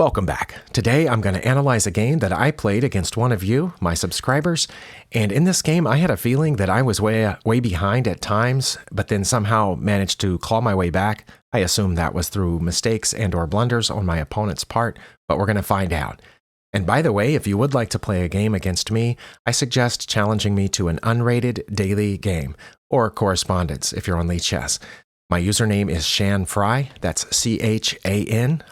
Welcome back. Today I'm going to analyze a game that I played against one of you, my subscribers, and in this game I had a feeling that I was way behind at times, but then somehow managed to claw my way back. I assume that was through mistakes and or blunders on my opponent's part, but we're going to find out. And by the way, if you would like to play a game against me, I suggest challenging me to an unrated daily game, or correspondence if you're on Lead Chess. My username is ChanFry, that's CHAN_FRY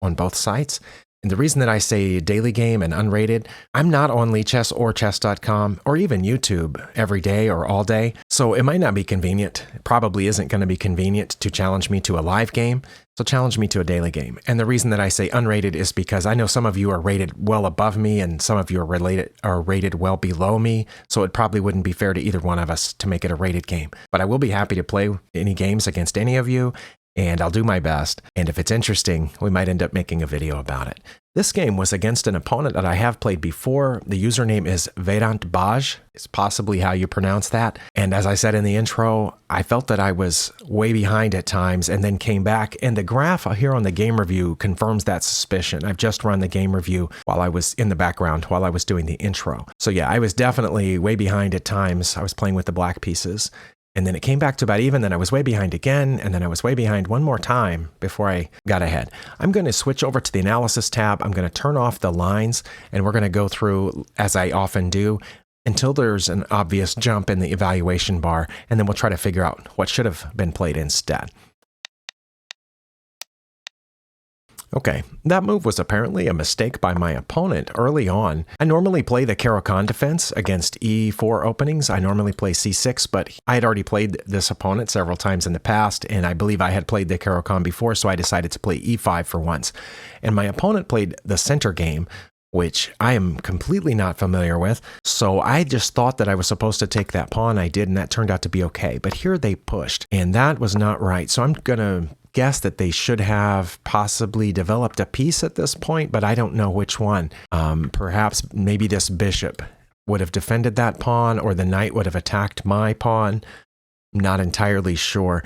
on both sites. And the reason that I say daily game and unrated, I'm not on Lead Chess or chess.com or even YouTube every day or all day, so it might not be convenient. It probably isn't going to be convenient to challenge me to a live game, so challenge me to a daily game. And the reason that I say unrated is because I know some of you are rated well above me and some of you are rated well below me, so it probably wouldn't be fair to either one of us to make it a rated game. But I will be happy to play any games against any of you, and I'll do my best. And if it's interesting, we might end up making a video about it. This game was against an opponent that I have played before. The username is Vedantbaj. It's possibly how you pronounce that. And as I said in the intro, I felt that I was way behind at times and then came back. And the graph here on the game review confirms that suspicion. I've just run the game review while I was in the background, while I was doing the intro. So yeah, I was definitely way behind at times. I was playing with the black pieces. And then it came back to about even, then I was way behind again, and then I was way behind one more time before I got ahead. I'm going to switch over to the analysis tab. I'm going to turn off the lines, and we're going to go through, as I often do, until there's an obvious jump in the evaluation bar, and then we'll try to figure out what should have been played instead. Okay, that move was apparently a mistake by my opponent early on. I normally play the Caro-Kann defense against e4 openings. I normally play c6, but I had already played this opponent several times in the past, and I believe I had played the Caro-Kann before, so I decided to play e5 for once. And my opponent played the center game, which I am completely not familiar with, so I just thought that I was supposed to take that pawn. I did, and that turned out to be okay. But here they pushed, and that was not right, so I'm going to guess that they should have possibly developed a piece at this point, but I don't know which one. Perhaps maybe this bishop would have defended that pawn, or the knight would have attacked my pawn. Not entirely sure.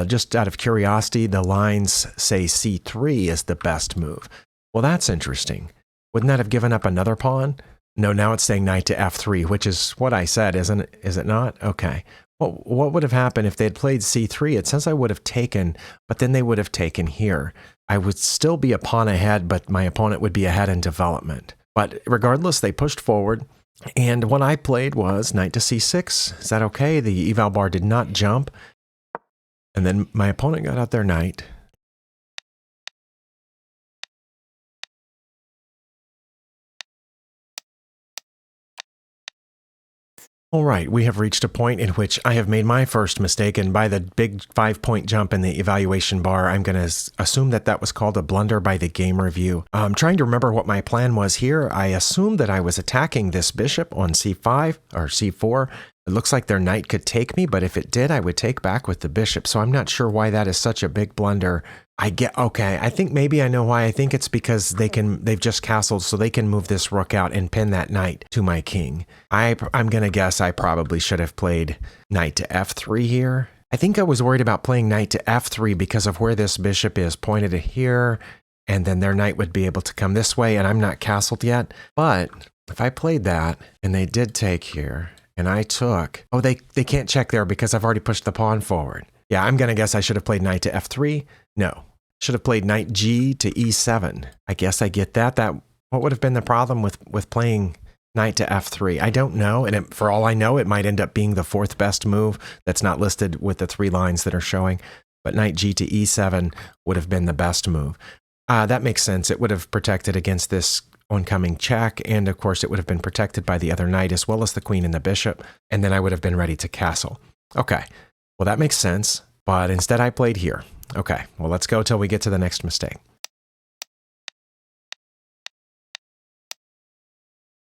Just out of curiosity, the lines say c3 is the best move. Well, that's interesting. Wouldn't that have given up another pawn? No, now it's saying knight to f3, which is what I said, isn't it? Is it not? Okay. Well, what would have happened if they had played c3? It says I would have taken, but then they would have taken here. I would still be a pawn ahead, but my opponent would be ahead in development. But regardless, they pushed forward, and what I played was knight to c6. Is that okay? The eval bar did not jump, and then my opponent got out their knight. All right, we have reached a point in which I have made my first mistake, and by the big 5-point jump in the evaluation bar, I'm going to assume that that was called a blunder by the game review. I'm trying to remember what my plan was here. I assumed that I was attacking this bishop on c5 or c4. It looks like their knight could take me, but if it did, I would take back with the bishop, so I'm not sure why that is such a big blunder. Okay, I think maybe I know why. I think it's because they've just castled, so they can move this rook out and pin that knight to my king. I'm going to guess I probably should have played knight to f3 here. I think I was worried about playing knight to f3 because of where this bishop is pointed at here, and then their knight would be able to come this way, and I'm not castled yet. But if I played that, and they did take here, and I took... Oh, they can't check there because I've already pushed the pawn forward. Yeah, I'm going to guess I should have played knight to f3. No. Should have played knight g to e7. I guess I get that. What would have been the problem with playing knight to f3? I don't know, and for all I know, it might end up being the fourth best move that's not listed with the 3 lines that are showing. But knight g to e7 would have been the best move. That makes sense. It would have protected against this oncoming check, and of course it would have been protected by the other knight as well as the queen and the bishop, and then I would have been ready to castle. Okay, well that makes sense, but instead I played here. Okay, well let's go till we get to the next mistake.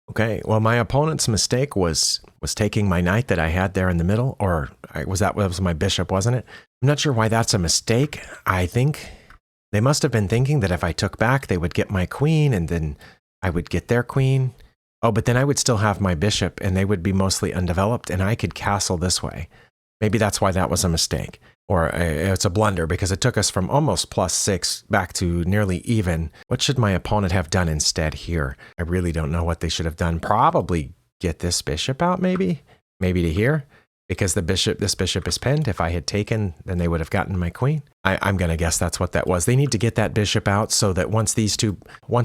Okay, well my opponent's mistake was taking my knight that I had there in the middle, or that was my bishop, wasn't it? I'm not sure why that's a mistake. I think they must have been thinking that if I took back, they would get my queen, and then I would get their queen. Oh, but then I would still have my bishop, and they would be mostly undeveloped, and I could castle this way. Maybe that's why that was a mistake. Or it's a blunder because it took us from almost +6 back to nearly even. What should my opponent have done instead here? I really don't know what they should have done. Probably get this bishop out, maybe? Maybe to here? Because this bishop is pinned. If I had taken, then they would have gotten my queen. I'm going to guess that's what that was. They need to get that bishop out so that once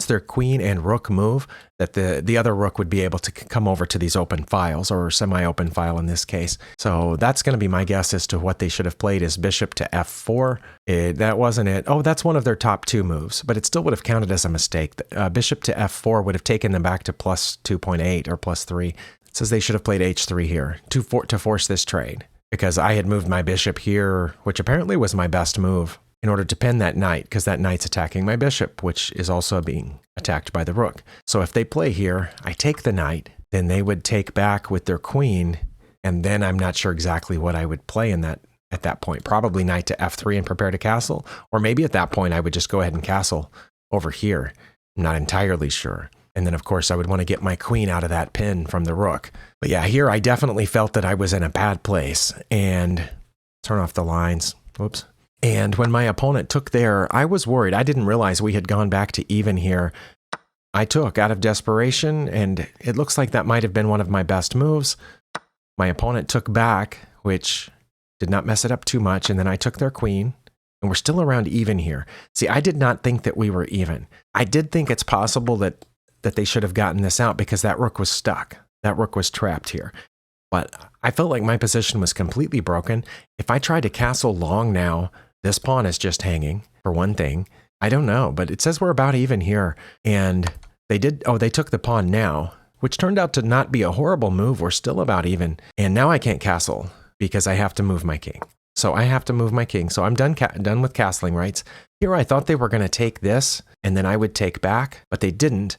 their queen and rook move, that the other rook would be able to come over to these open files, or semi-open file in this case. So that's going to be my guess as to what they should have played is bishop to f4. That wasn't it. Oh, that's one of their top 2 moves, but it still would have counted as a mistake. Bishop to f4 would have taken them back to +2.8 or +3. It says they should have played h3 here to force this trade, because I had moved my bishop here, which apparently was my best move, in order to pin that knight, because that knight's attacking my bishop, which is also being attacked by the rook. So if they play here, I take the knight, then they would take back with their queen, and then I'm not sure exactly what I would play at that point. Probably knight to f3 and prepare to castle, or maybe at that point I would just go ahead and castle over here. I'm not entirely sure. And then, of course, I would want to get my queen out of that pin from the rook. But yeah, here I definitely felt that I was in a bad place. And turn off the lines. Whoops. And when my opponent took there, I was worried. I didn't realize we had gone back to even here. I took out of desperation, and it looks like that might have been one of my best moves. My opponent took back, which did not mess it up too much, and then I took their queen. And we're still around even here. See, I did not think that we were even. I did think it's possible that they should have gotten this out because that rook was stuck. That rook was trapped here. But I felt like my position was completely broken. If I tried to castle long now, this pawn is just hanging, for one thing. I don't know, but it says we're about even here. And they took the pawn now, which turned out to not be a horrible move. We're still about even. And now I can't castle because I have to move my king. So I have to move my king. So I'm done with castling rights. Here I thought they were going to take this, and then I would take back, but they didn't.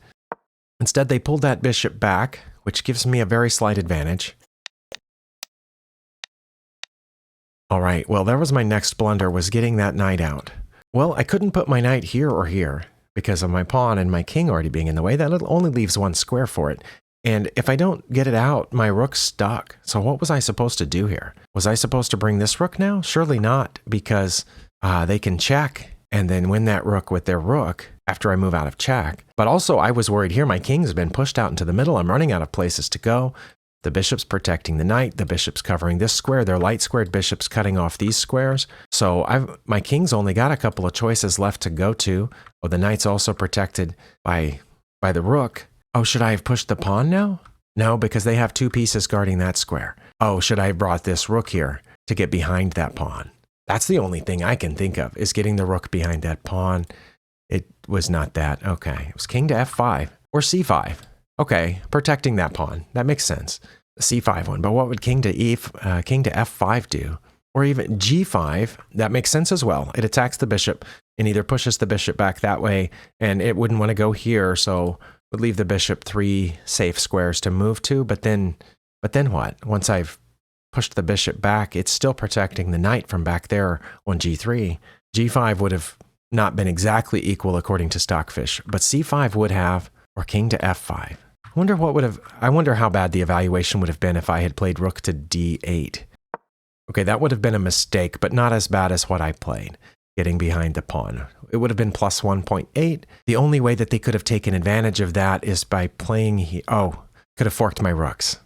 Instead, they pulled that bishop back, which gives me a very slight advantage. All right, well, that was my next blunder, was getting that knight out. Well, I couldn't put my knight here or here because of my pawn and my king already being in the way. That only leaves one square for it. And if I don't get it out, my rook's stuck. So what was I supposed to do here? Was I supposed to bring this rook now? Surely not, because they can check and then win that rook with their rook after I move out of check. But also, I was worried here. My king's been pushed out into the middle. I'm running out of places to go. The bishop's protecting the knight. The bishop's covering this square. Their light squared bishop's cutting off these squares. So my king's only got a couple of choices left to go to. Oh, the knight's also protected by the rook. Oh, should I have pushed the pawn now? No, because they have 2 pieces guarding that square. Oh, should I have brought this rook here to get behind that pawn? That's the only thing I can think of, is getting the rook behind that pawn. It was not that. Okay, it was king to f5 or c5. Okay, protecting that pawn. That makes sense. The c5 one. But what would king to f5 do? Or even g5. That makes sense as well. It attacks the bishop and either pushes the bishop back that way, and it wouldn't want to go here, so would leave the bishop 3 safe squares to move to. But then what? Once I've pushed the bishop back, it's still protecting the knight from back there on g3. g5 would have not been exactly equal according to Stockfish, but c5 would have, or king to f5. I wonder how bad the evaluation would have been if I had played rook to d8. Okay, that would have been a mistake, but not as bad as what I played, getting behind the pawn. It would have been plus 1.8. The only way that they could have taken advantage of that is by playing here. Oh, could have forked my rooks.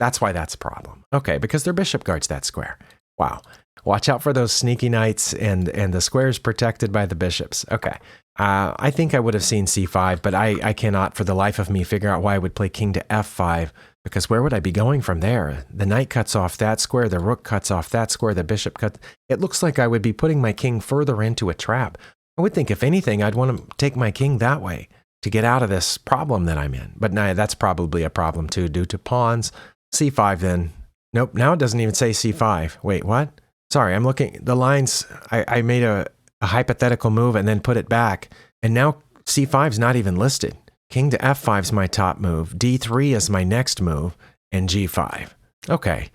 That's why that's a problem. Okay, because their bishop guards that square. Wow. Watch out for those sneaky knights and the squares protected by the bishops. Okay. I think I would have seen c5, but I cannot for the life of me figure out why I would play king to f5, because where would I be going from there? The knight cuts off that square, the rook cuts off that square, the bishop cuts. It looks like I would be putting my king further into a trap. I would think, if anything, I'd want to take my king that way to get out of this problem that I'm in. But nah, that's probably a problem too, due to pawns. c5 then. Nope, now it doesn't even say c5. Wait, what? Sorry, I'm looking, the lines, I made a hypothetical move and then put it back, and now c5's not even listed. King to f5 is my top move, d3 is my next move, and g5. Okay,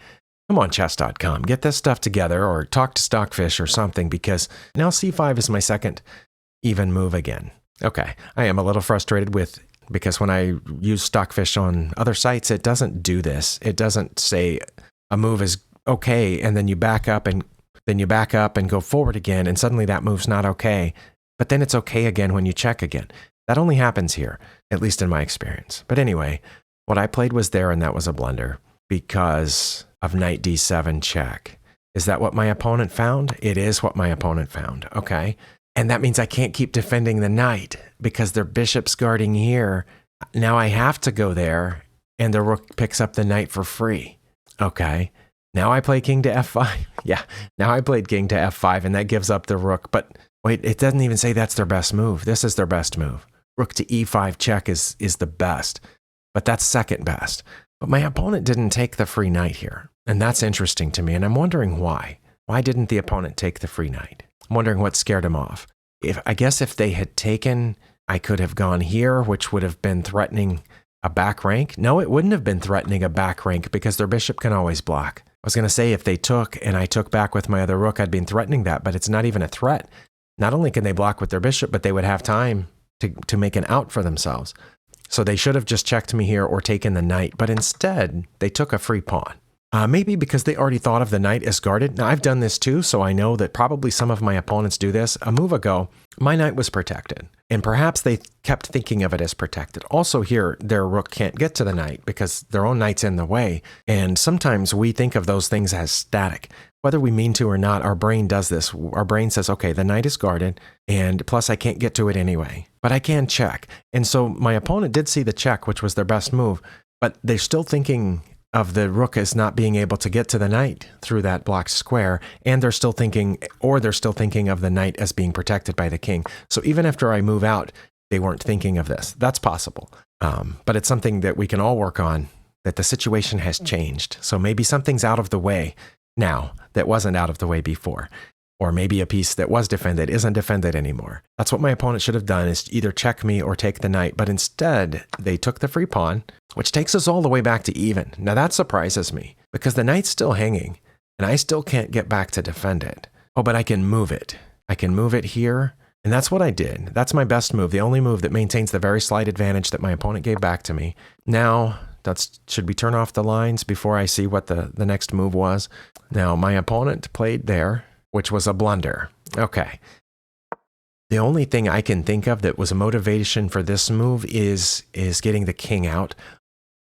come on chess.com, get this stuff together, or talk to Stockfish or something, because now c5 is my second even move again. Okay, I am a little frustrated because when I use Stockfish on other sites, it doesn't do this. It doesn't say a move is okay, and then you back up and then you back up and go forward again, and suddenly that move's not okay. But then it's okay again when you check again. That only happens here, at least in my experience. But anyway, what I played was there, and that was a blunder because of knight d7 check. Is that what my opponent found? It is what my opponent found, okay? And that means I can't keep defending the knight because their bishop's guarding here. Now I have to go there, and the rook picks up the knight for free. Okay, now I play king to f5. Yeah, now I played king to f5, and that gives up the rook. But wait, it doesn't even say that's their best move. This is their best move. Rook to e5 check is the best, but that's second best. But my opponent didn't take the free knight here, and that's interesting to me, and I'm wondering why. Why didn't the opponent take the free knight? I'm wondering what scared him off. I guess if they had taken, I could have gone here, which would have been threatening a back rank. No, it wouldn't have been threatening a back rank because their bishop can always block. I was going to say if they took and I took back with my other rook, I'd been threatening that, but it's not even a threat. Not only can they block with their bishop, but they would have time to make an out for themselves. So they should have just checked me here or taken the knight, but instead they took a free pawn. Maybe because they already thought of the knight as guarded. Now, I've done this too, so I know that probably some of my opponents do this. A move ago, my knight was protected, and perhaps they kept thinking of it as protected. Also here, their rook can't get to the knight because their own knight's in the way, and sometimes we think of those things as static. Whether we mean to or not, our brain does this. Our brain says, okay, the knight is guarded, and plus I can't get to it anyway, but I can check. And so my opponent did see the check, which was their best move, but they're still thinking of the rook as not being able to get to the knight through that blocked square, and they're still thinking of the knight as being protected by the king. So even after I move out, they weren't thinking of this. That's possible, but it's something that we can all work on, that the situation has changed. So maybe something's out of the way now that wasn't out of the way before. Or maybe a piece that was defended isn't defended anymore. That's what my opponent should have done, is either check me or take the knight. But instead, they took the free pawn, which takes us all the way back to even. Now that surprises me, because the knight's still hanging, and I still can't get back to defend it. Oh, but I can move it. I can move it here, and that's what I did. That's my best move, the only move that maintains the very slight advantage that my opponent gave back to me. Now, should we turn off the lines before I see what the next move was? Now, my opponent played there, which was a blunder. Okay. The only thing I can think of that was a motivation for this move is getting the king out.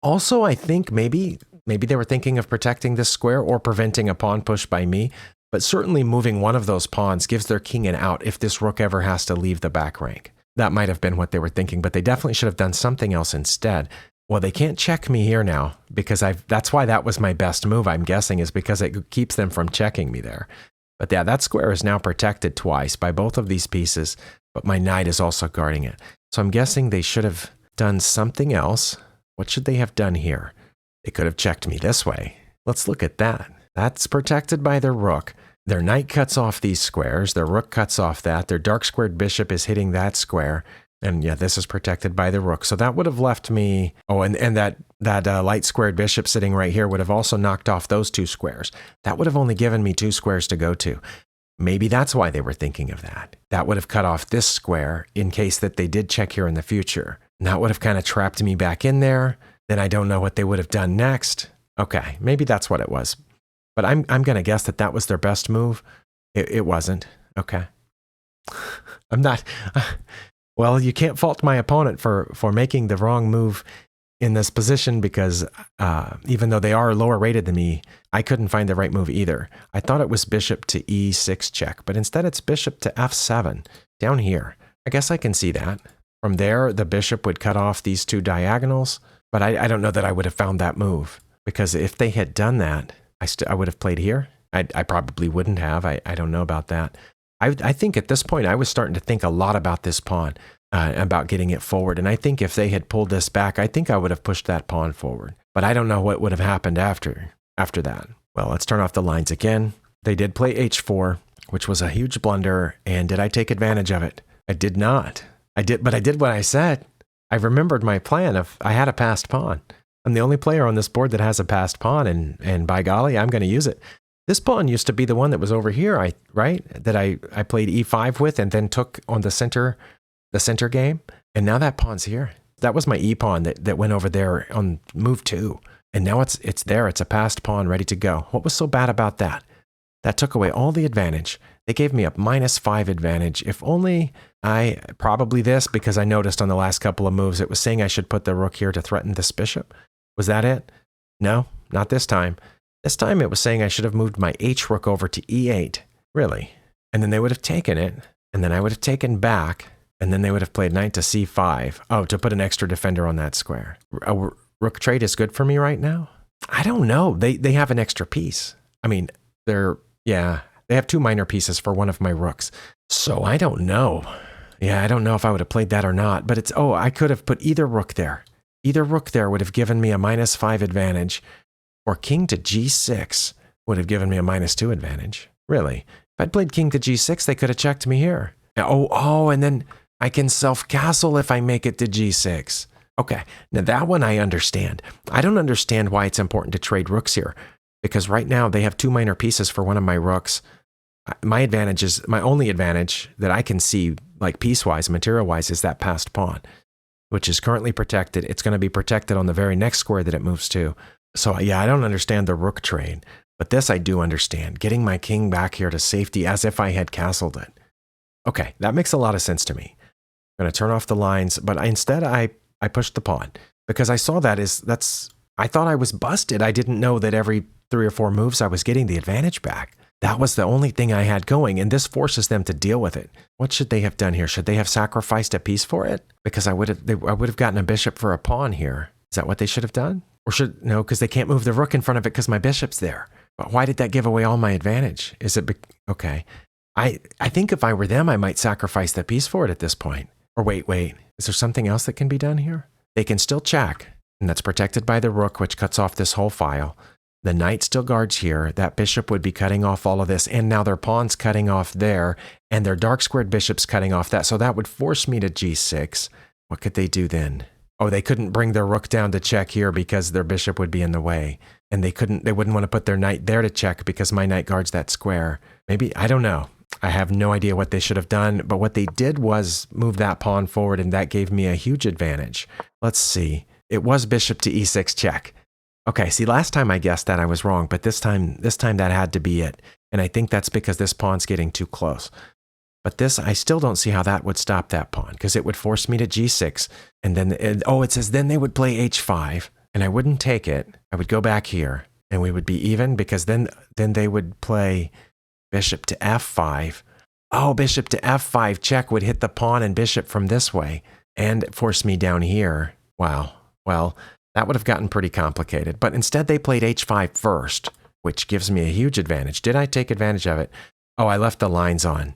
Also, I think maybe they were thinking of protecting this square or preventing a pawn push by me, but certainly moving one of those pawns gives their king an out if this rook ever has to leave the back rank. That might have been what they were thinking, but they definitely should have done something else instead. Well, they can't check me here now because that's why that was my best move, I'm guessing, is because it keeps them from checking me there. But yeah, that square is now protected twice by both of these pieces, but my knight is also guarding it. So I'm guessing they should have done something else. What should they have done here? They could have checked me this way. Let's look at that. That's protected by their rook. Their knight cuts off these squares. Their rook cuts off that. Their dark squared bishop is hitting that square. And yeah, this is protected by the rook. So that would have left me, oh, and that light squared bishop sitting right here would have also knocked off those two squares. That would have only given me two squares to go to. Maybe that's why they were thinking of that. That would have cut off this square in case that they did check here in the future. And that would have kind of trapped me back in there. Then I don't know what they would have done next. Okay, maybe that's what it was. But I'm going to guess that was their best move. It wasn't. Okay. I'm not... Well, you can't fault my opponent for making the wrong move in this position because even though they are lower rated than me, I couldn't find the right move either. I thought it was bishop to e6 check, but instead it's bishop to f7 down here. I guess I can see that. From there, the bishop would cut off these two diagonals, but I don't know that I would have found that move because if they had done that, I would have played here. I probably wouldn't have. I don't know about that. I think at this point, I was starting to think a lot about this pawn, about getting it forward. And I think if they had pulled this back, I think I would have pushed that pawn forward. But I don't know what would have happened after that. Well, let's turn off the lines again. They did play h4, which was a huge blunder. And did I take advantage of it? I did not. But I did what I said. I remembered my plan of I had a passed pawn. I'm the only player on this board that has a passed pawn, and by golly, I'm going to use it. This pawn used to be the one that was over here, right? That I played e5 with and then took on the center game. And now that pawn's here. That was my e pawn that went over there on move 2. And now it's there. It's a passed pawn ready to go. What was so bad about that? That took away all the advantage. They gave me a -5 advantage. If only probably this, because I noticed on the last couple of moves, it was saying I should put the rook here to threaten this bishop. Was that it? No, not this time. This time it was saying I should have moved my h rook over to e8. Really? And then they would have taken it, and then I would have taken back, and then they would have played knight to c5. Oh, to put an extra defender on that square. A rook trade is good for me right now? I don't know. They have an extra piece. I mean, they have 2 minor pieces for one of my rooks. So I don't know. Yeah, I don't know if I would have played that or not, but I could have put either rook there. Either rook there would have given me a -5 advantage, or king to g6 would have given me a -2 advantage. Really? If I'd played king to g6, they could have checked me here. Oh, and then I can self-castle if I make it to g6. Okay, now that one I understand. I don't understand why it's important to trade rooks here, because right now they have 2 minor pieces for one of my rooks. My only advantage that I can see, like piece-wise, material-wise, is that passed pawn, which is currently protected. It's going to be protected on the very next square that it moves to. So yeah, I don't understand the rook trade, but this I do understand. Getting my king back here to safety as if I had castled it. Okay, that makes a lot of sense to me. I'm going to turn off the lines, but instead I pushed the pawn because I saw I thought I was busted. I didn't know that every 3 or 4 moves I was getting the advantage back. That was the only thing I had going, and this forces them to deal with it. What should they have done here? Should they have sacrificed a piece for it? Because I would have gotten a bishop for a pawn here. Is that what they should have done? Or no, because they can't move the rook in front of it because my bishop's there. But why did that give away all my advantage? Is it okay? I think if I were them, I might sacrifice the piece for it at this point. Or wait, is there something else that can be done here? They can still check, and that's protected by the rook, which cuts off this whole file. The knight still guards here. That bishop would be cutting off all of this, and now their pawn's cutting off there, and their dark squared bishop's cutting off that. So that would force me to g6. What could they do then? Oh, they couldn't bring their rook down to check here because their bishop would be in the way. And they wouldn't want to put their knight there to check because my knight guards that square. Maybe, I don't know. I have no idea what they should have done, but what they did was move that pawn forward, and that gave me a huge advantage. Let's see. It was bishop to e6 check. Okay, see, last time I guessed that I was wrong, but this time that had to be it. And I think that's because this pawn's getting too close. But this, I still don't see how that would stop that pawn, because it would force me to g6. And then, it says then they would play h5, and I wouldn't take it. I would go back here, and we would be even, because then they would play bishop to f5. Oh, bishop to f5 check would hit the pawn and bishop from this way, and force me down here. Wow. Well, that would have gotten pretty complicated. But instead, they played h5 first, which gives me a huge advantage. Did I take advantage of it? Oh, I left the lines on.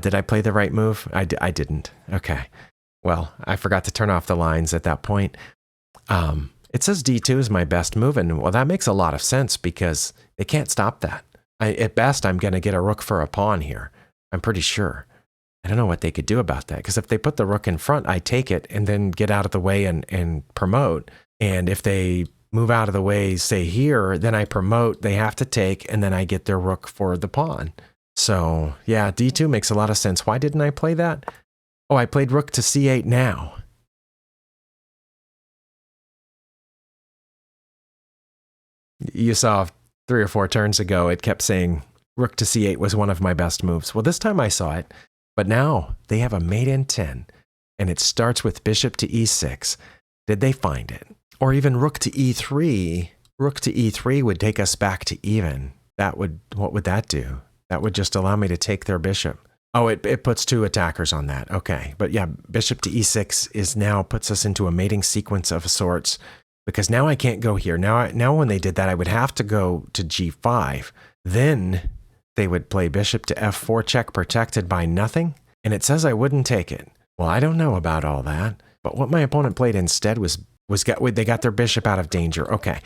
Did I play the right move? I didn't. Okay. Well, I forgot to turn off the lines at that point. It says d2 is my best move, and well, that makes a lot of sense because they can't stop that. At best, I'm going to get a rook for a pawn here. I'm pretty sure. I don't know what they could do about that, because if they put the rook in front, I take it and then get out of the way and promote. And if they move out of the way, say here, then I promote, they have to take, and then I get their rook for the pawn. So yeah, d2 makes a lot of sense. Why didn't I play that? Oh, I played rook to c8 now. You saw 3 or 4 turns ago, it kept saying rook to c8 was one of my best moves. Well, this time I saw it, but now they have a mate in 10, and it starts with bishop to e6. Did they find it? Or even rook to e3. Rook to e3 would take us back to even. What would that do? That would just allow me to take their bishop. Oh, it puts 2 attackers on that. Okay. But yeah, bishop to e6 puts us into a mating sequence of sorts, because now I can't go here. Now when they did that, I would have to go to g5. Then they would play bishop to f4 check protected by nothing. And it says I wouldn't take it. Well, I don't know about all that. But what my opponent played instead they got their bishop out of danger. Okay.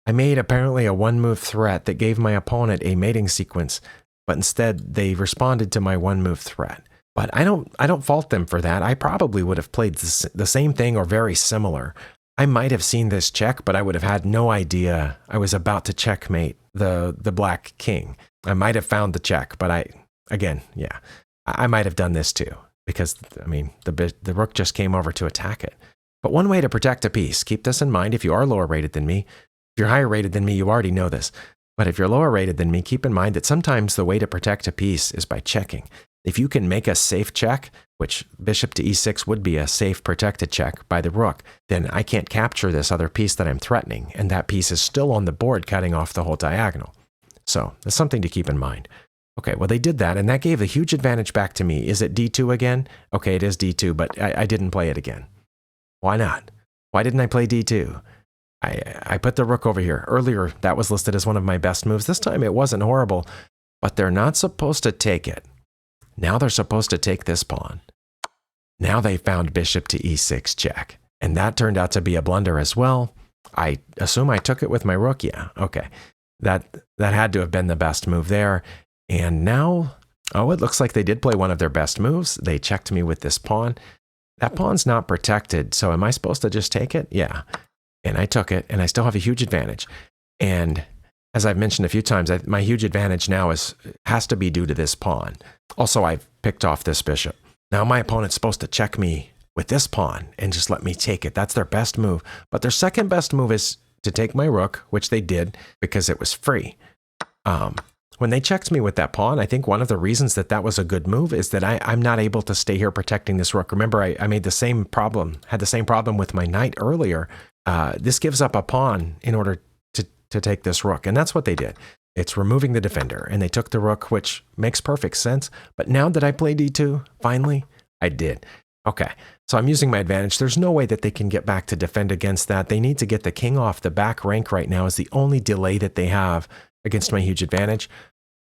I made apparently a 1-move threat that gave my opponent a mating sequence, but instead they responded to my 1-move threat. But I don't fault them for that. I probably would have played the same thing or very similar. I might have seen this check, but I would have had no idea I was about to checkmate the black king. I might have found the check, but I might have done this too, because I mean the rook just came over to attack it. But one way to protect a piece, keep this in mind if you are lower rated than me. If you're higher rated than me, you already know this. But if you're lower rated than me, keep in mind that sometimes the way to protect a piece is by checking. If you can make a safe check, which bishop to e6 would be a safe protected check by the rook, then I can't capture this other piece that I'm threatening, and that piece is still on the board cutting off the whole diagonal. So that's something to keep in mind. Okay, well, they did that, and that gave a huge advantage back to me. Is it d2 again? Okay, it is d2, but I didn't play it again. Why not? Why didn't I play d2? I put the rook over here. Earlier, that was listed as one of my best moves. This time, it wasn't horrible, but they're not supposed to take it. Now they're supposed to take this pawn. Now they found bishop to e6 check, and that turned out to be a blunder as well. I assume I took it with my rook. Yeah, okay. That had to have been the best move there. And now, oh, it looks like they did play one of their best moves. They checked me with this pawn. That pawn's not protected, so am I supposed to just take it? Yeah. And I took it, and I still have a huge advantage. And as I've mentioned a few times, my huge advantage now has to be due to this pawn. Also, I've picked off this bishop. Now my opponent's supposed to check me with this pawn and just let me take it. That's their best move. But their second best move is to take my rook, which they did because it was free. When they checked me with that pawn, I think one of the reasons that was a good move is that I'm not able to stay here protecting this rook. Remember, I made the same problem, had the same problem with my knight earlier. This gives up a pawn in order to take this rook, and that's what they did. It's removing the defender, and they took the rook, which makes perfect sense. But now that I play d2, finally, I did. Okay, so I'm using my advantage. There's no way that they can get back to defend against that. They need to get the king off. The back rank right now is the only delay that they have against my huge advantage.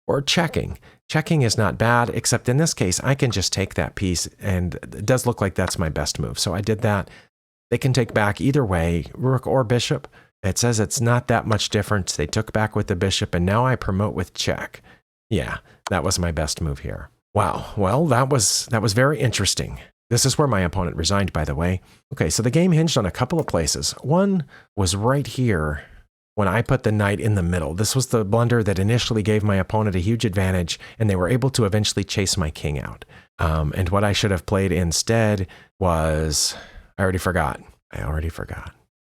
Or checking. Checking is not bad, except in this case, I can just take that piece, and it does look like that's my best move. So I did that. They can take back either way, rook or bishop. It says it's not that much difference. They took back with the bishop, and now I promote with check. Yeah, that was my best move here. Wow, well, that was very interesting. This is where my opponent resigned, by the way. Okay, so the game hinged on a couple of places. One was right here when I put the knight in the middle. This was the blunder that initially gave my opponent a huge advantage, and they were able to eventually chase my king out. And what I should have played instead was, I already forgot.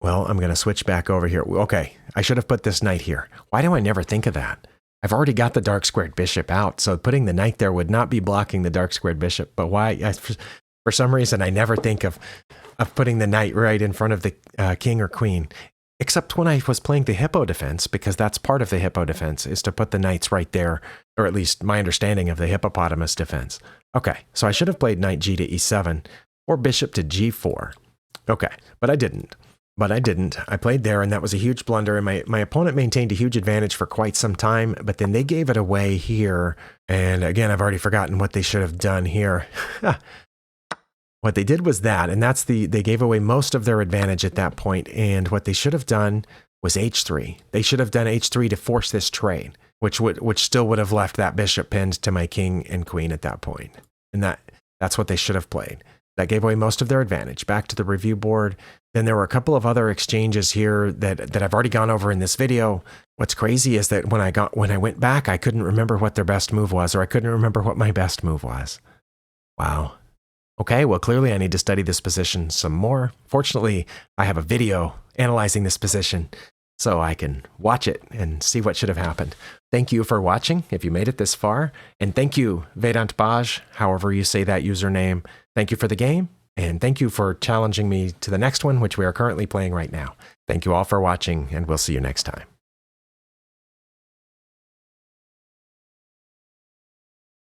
Well, I'm going to switch back over here. Okay, I should have put this knight here. Why do I never think of that? I've already got the dark squared bishop out, so putting the knight there would not be blocking the dark squared bishop. But why? For some reason, I never think of putting the knight right in front of the king or queen. Except when I was playing the hippo defense, because that's part of the hippo defense, is to put the knights right there, or at least my understanding of the hippopotamus defense. Okay, so I should have played knight g to e7, or bishop to g4. Okay, but I didn't. I played there, and that was a huge blunder, and my opponent maintained a huge advantage for quite some time, but then they gave it away here, and again, I've already forgotten what they should have done here. What they did was that, and they gave away most of their advantage at that point, and what they should have done was h3. They should have done h3 to force this trade, which still would have left that bishop pinned to my king and queen at that point. And that's what they should have played. That gave away most of their advantage. Back to the review board. Then there were a couple of other exchanges here that I've already gone over in this video. What's crazy is that when I went back, I couldn't remember what their best move was, or I couldn't remember what my best move was. Wow. Okay, well, clearly I need to study this position some more. Fortunately, I have a video analyzing this position, so I can watch it and see what should have happened. Thank you for watching, if you made it this far. And thank you, Vedantbaj, however you say that username. Thank you for the game, and thank you for challenging me to the next one, which we are currently playing right now. Thank you all for watching, and we'll see you next time.